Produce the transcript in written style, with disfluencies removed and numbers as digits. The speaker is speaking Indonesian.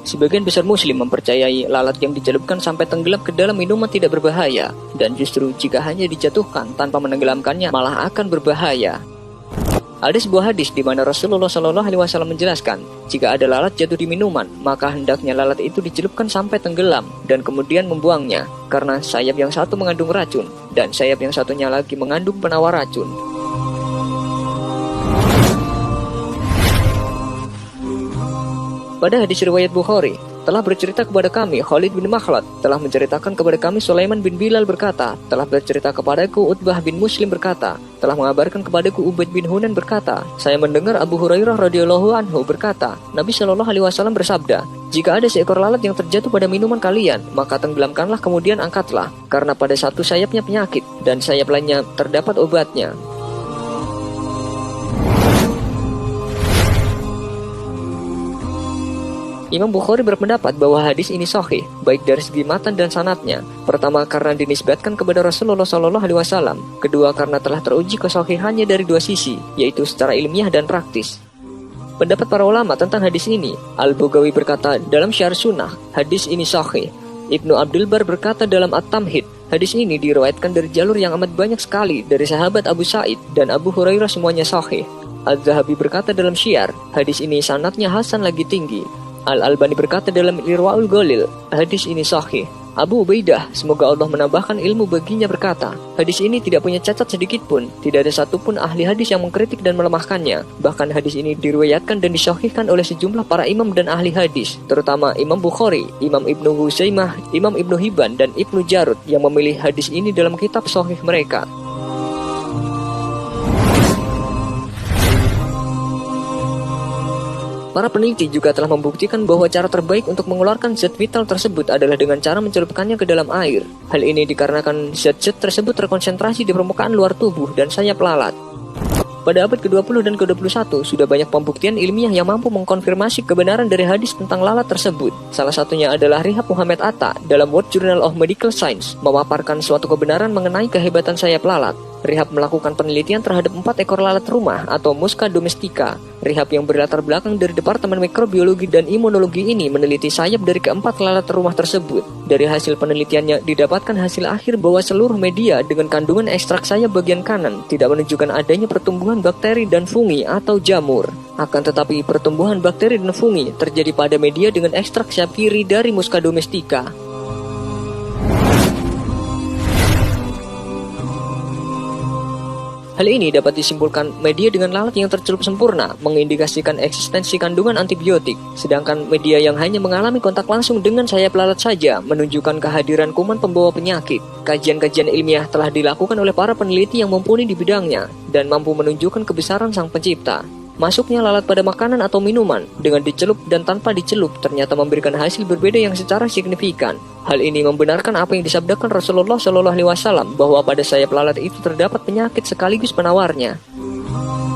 Sebagian besar muslim mempercayai lalat yang dicelupkan sampai tenggelam ke dalam minuman tidak berbahaya, dan justru jika hanya dijatuhkan tanpa menenggelamkannya malah akan berbahaya. Ada sebuah hadis di mana Rasulullah SAW menjelaskan, jika ada lalat jatuh di minuman, maka hendaknya lalat itu dicelupkan sampai tenggelam dan kemudian membuangnya, karena sayap yang satu mengandung racun dan sayap yang satunya lagi mengandung penawar racun. Pada hadis riwayat Bukhari, telah bercerita kepada kami Khalid bin Makhlad, telah menceritakan kepada kami Sulaiman bin Bilal berkata, telah bercerita kepadaku Utbah bin Muslim berkata, telah mengabarkan kepadaku Ubaid bin Hunan berkata, saya mendengar Abu Hurairah radhiyallahu anhu berkata, Nabi Shallallahu alaihi wasallam bersabda, jika ada seekor lalat yang terjatuh pada minuman kalian, maka tenggelamkanlah kemudian angkatlah, karena pada satu sayapnya penyakit dan sayap lainnya terdapat obatnya. Imam Bukhari berpendapat bahwa hadis ini sahih, baik dari segi matan dan sanadnya. Pertama, karena dinisbatkan kepada Rasulullah SAW. Kedua, karena telah teruji kesahihannya dari dua sisi, yaitu secara ilmiah dan praktis. Pendapat para ulama tentang hadis ini, Al-Baghawi berkata dalam Syarh Sunnah, hadis ini sahih. Ibnu Abdul Bar berkata dalam At-Tamhid, hadis ini diriwayatkan dari jalur yang amat banyak sekali dari sahabat Abu Sa'id dan Abu Hurairah, semuanya sahih. Az-Zahabi berkata dalam Syiar, hadis ini sanadnya hasan lagi tinggi. Al-Albani berkata dalam Irwaul Ghalil, hadis ini sahih. Abu Ubaidah, semoga Allah menambahkan ilmu baginya, berkata, hadis ini tidak punya cacat sedikit pun. Tidak ada satupun ahli hadis yang mengkritik dan melemahkannya. Bahkan hadis ini diriwayatkan dan disahihkan oleh sejumlah para imam dan ahli hadis, terutama Imam Bukhari, Imam Ibnu Huzaimah, Imam Ibnu Hibban, dan Ibnu Jarud yang memilih hadis ini dalam kitab sahih mereka. Para peneliti juga telah membuktikan bahwa cara terbaik untuk mengeluarkan zat vital tersebut adalah dengan cara mencelupkannya ke dalam air. Hal ini dikarenakan zat-zat tersebut terkonsentrasi di permukaan luar tubuh dan sayap lalat. Pada abad ke-20 dan ke-21, sudah banyak pembuktian ilmiah yang mampu mengkonfirmasi kebenaran dari hadis tentang lalat tersebut. Salah satunya adalah Rihab Muhammad Atta dalam World Journal of Medical Science memaparkan suatu kebenaran mengenai kehebatan sayap lalat. Rihab melakukan penelitian terhadap 4 ekor lalat rumah atau Musca domestica. Rihab yang berlatar belakang dari Departemen Mikrobiologi dan Imunologi ini meneliti sayap dari keempat lalat rumah tersebut. Dari hasil penelitiannya didapatkan hasil akhir bahwa seluruh media dengan kandungan ekstrak sayap bagian kanan tidak menunjukkan adanya pertumbuhan bakteri dan fungi atau jamur. Akan tetapi pertumbuhan bakteri dan fungi terjadi pada media dengan ekstrak sayap kiri dari Musca domestica. Hal ini dapat disimpulkan media dengan lalat yang tercelup sempurna mengindikasikan eksistensi kandungan antibiotik, sedangkan media yang hanya mengalami kontak langsung dengan sayap lalat saja menunjukkan kehadiran kuman pembawa penyakit. Kajian-kajian ilmiah telah dilakukan oleh para peneliti yang mumpuni di bidangnya dan mampu menunjukkan kebesaran Sang Pencipta. Masuknya lalat pada makanan atau minuman dengan dicelup dan tanpa dicelup ternyata memberikan hasil berbeda yang secara signifikan. Hal ini membenarkan apa yang disabdakan Rasulullah SAW bahwa pada sayap lalat itu terdapat penyakit sekaligus penawarnya.